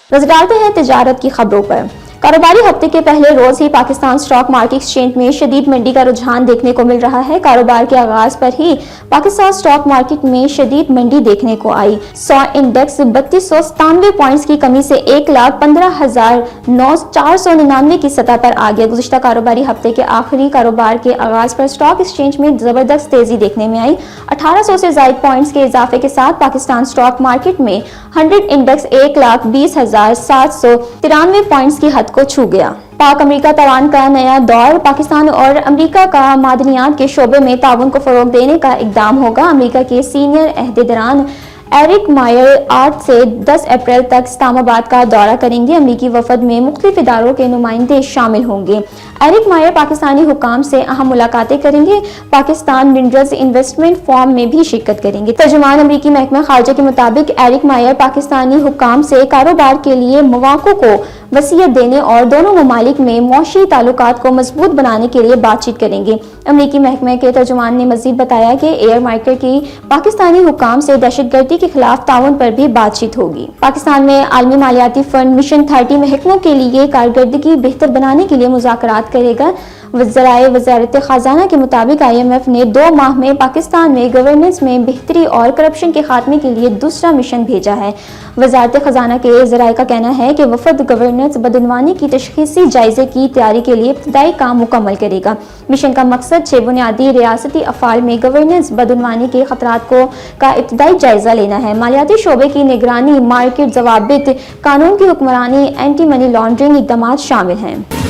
नजर डालते हैं तिजारत की खबरों पर। कारोबारी हफ्ते के पहले रोज ही पाकिस्तान स्टॉक मार्केट एक्सचेंज में शदीद मंदी का रुझान देखने को मिल रहा है। कारोबार के आगाज पर ही पाकिस्तान स्टॉक मार्केट में शदीद मंदी देखने को आई। 100 इंडेक्स 3297 पॉइंट्स की कमी से 1,15,499 की सतह पर आ गया। गुज़िश्ता कारोबारी हफ्ते के आखिरी कारोबार के आगाज पर स्टॉक एक्सचेंज में जबरदस्त तेजी देखने में आई। 1800 से ज्यादा पॉइंट्स के इजाफे के साथ पाकिस्तान स्टॉक मार्केट में 100 इंडेक्स 1,20,793 पॉइंट्स की हद को छू गया। पाक अमेरिका तवान का नया दौर। पाकिस्तान और अमेरिका का मादनियात के शोबे में ताउन को फरोग देने का इकदाम होगा। अमेरिका के सीनियर अहदेदारान एरिक मायर 8 से 10 अप्रैल तक इस्लामाबाद का दौरा करेंगे। अमेरिकी वफद में मुख्तलिफ इदारों के नुमाइंदे शामिल होंगे। एरिक मायर पाकिस्तानी हुकाम से अहम मुलाकातें करेंगे। पाकिस्तान मिनरल्स इन्वेस्टमेंट फॉर्म में भी शिरकत करेंगे। तर्जुमान अमेरिकी महकमा खारजा के मुताबिक एरिक मायर पाकिस्तानी हुकाम से कारोबार के लिए मौक़ों को वसीयत देने और दोनों ममालिक में मौशी ताल्लुकात को मजबूत बनाने के लिए बातचीत करेंगे। अमेरिकी महकमे के तर्जुमान ने मजीद बताया कि एयर मार्केट की पाकिस्तानी हुकाम से दहशतगर्दी के खिलाफ ताउन पर भी बातचीत होगी। पाकिस्तान में आलमी मालियाती फंड मिशन 30 महकमों के लिए कारकर्दगी बेहतर बनाने के लिए मुज़ाकरात करेगा। वज़ारत ख़ज़ाना के मुताबिक IMF ने 2 माह में पाकिस्तान में गवर्नेंस में बेहतरी और करप्शन के खात्मे के लिए दूसरा मिशन भेजा है। वज़ारत ख़ज़ाना के ज़राए का कहना है कि वफ़द गवर्नेंस बदनवानी की तशख़ीसी जायजे की तैयारी के लिए इब्तदाई काम मुकम्मल करेगा। मिशन का मकसद 6 बुनियादी रियासती अफ़ाल में गवर्नेंस बदनवानी के खतरात का इब्तदाई जायजा लेना है। मालियाती शोबे की निगरानी, मार्केट ज़वाबित, कानून की हुक्मरानी, एंटी मनी लॉन्ड्रिंग इक़दामात शामिल हैं।